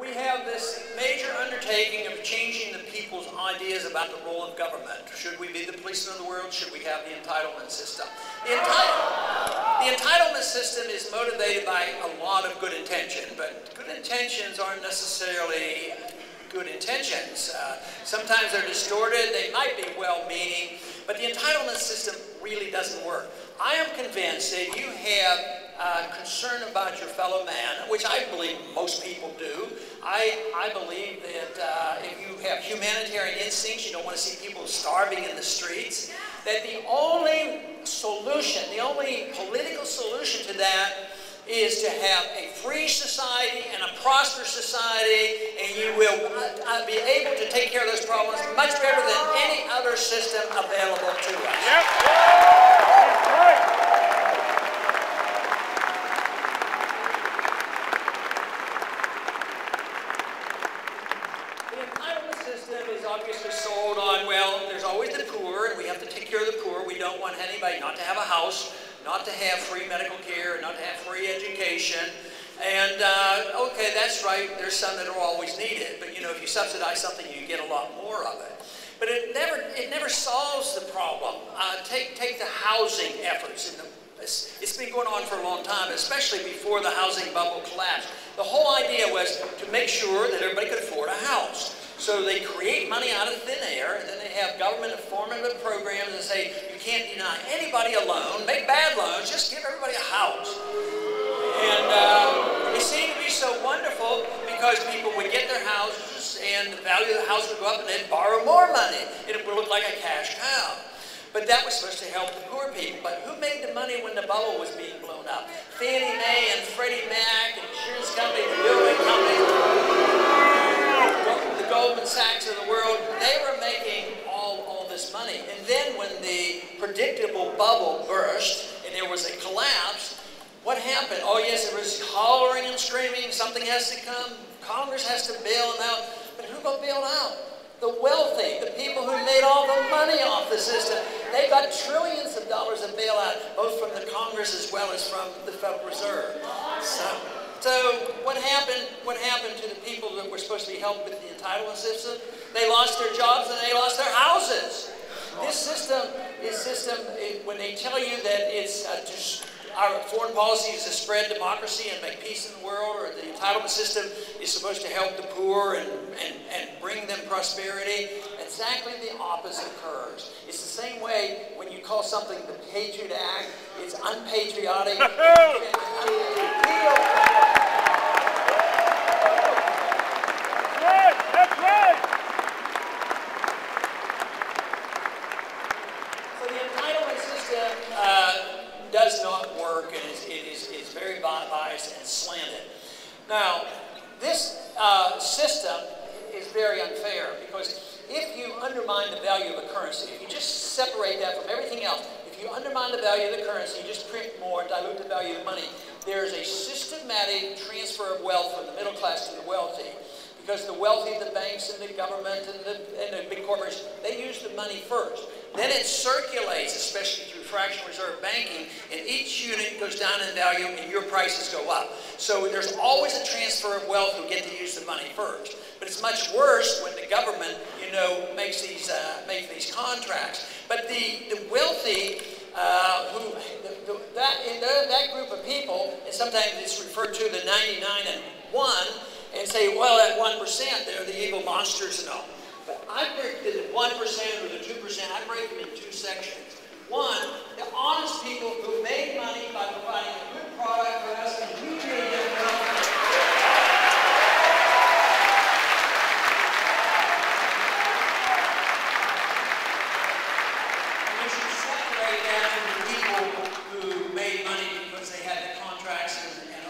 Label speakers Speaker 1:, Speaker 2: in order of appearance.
Speaker 1: we have this major undertaking of changing the people's ideas about the role of government. Should we be the policeman of the world? Should we have the entitlement system? The entitlement system is motivated by a lot of good intention, but good intentions aren't necessarily good intentions. Sometimes they're distorted, they might be well-meaning, but the entitlement system really doesn't work. I am convinced that you have concern about your fellow man, which I believe most people do. I believe that if you have humanitarian instincts, you don't want to see people starving in the streets, that the only solution, the only political solution to that is to have a free society and a prosperous society, and you will be able to take care of those problems much better than any other system available to us. Yep. That's right. The entitlement system is obviously sold on, well, there's always the poor, and we have to take care of the poor. We don't want anybody not to have a house, not to have free medical care, not to have free education. And okay, that's right, there's some that are always needed, but you know, if you subsidize something, you get a lot more of it. But it never solves the problem. Take the housing efforts. It's been going on for a long time, especially before the housing bubble collapsed. The whole idea was to make sure that everybody could afford a house. So they create money out of thin air, and then they have government informative programs that say, you can't deny anybody a loan, make bad loans, just give everybody a house. And it seemed to be so wonderful because people would get their houses and the value of the house would go up and they'd borrow more money. And it would look like a cash cow. But that was supposed to help the poor people. But who made the money when the bubble was being blown up? Fanny Mae and Freddy Mae and insurance companies, the building companies, the Goldman Sachs of the world, they were making all this money. And then when the predictable bubble burst and there was a collapse, what happened? Oh yes, there was hollering and screaming, something has to come, Congress has to bail them out. But who got bailed out? The wealthy, the people who made all the money off the system. They got trillions of dollars of bailout, both from the Congress as well as from the Federal Reserve. So what happened to the people that were supposed to be helped with the entitlement system? They lost their jobs and they lost their houses. This system, when they tell you that it's our foreign policy is to spread democracy and make peace in the world, or the entitlement system is supposed to help the poor and bring them prosperity, exactly the opposite occurs. It's the same way when you call something the Patriot Act, it's unpatriotic. That's right. So the entitlement system does not work, and it is very biased and slanted. Now, this system is very unfair because if you undermine the value of a currency, if you just separate that from everything else, if you undermine the value of the currency, you just print more, dilute the value of money, there's a systematic transfer of wealth from the middle class to the wealthy. Because the wealthy, the banks and the government and the big corporations, they use the money first. Then it circulates, especially through fractional reserve banking, and each unit goes down in value and your prices go up. So there's always a transfer of wealth who get to use the money first. But it's much worse when the government, you know, makes these contracts. But the wealthy, that group of people, and sometimes it's referred to the 99 and 1, and say, well, that 1%, they're the evil monsters and all. But I break the 1% or the 2%, I break them in two sections. One, the honest people who made money by providing a good product for us and we made them wealthy. And you should separate that from the people who made money because they had the contracts and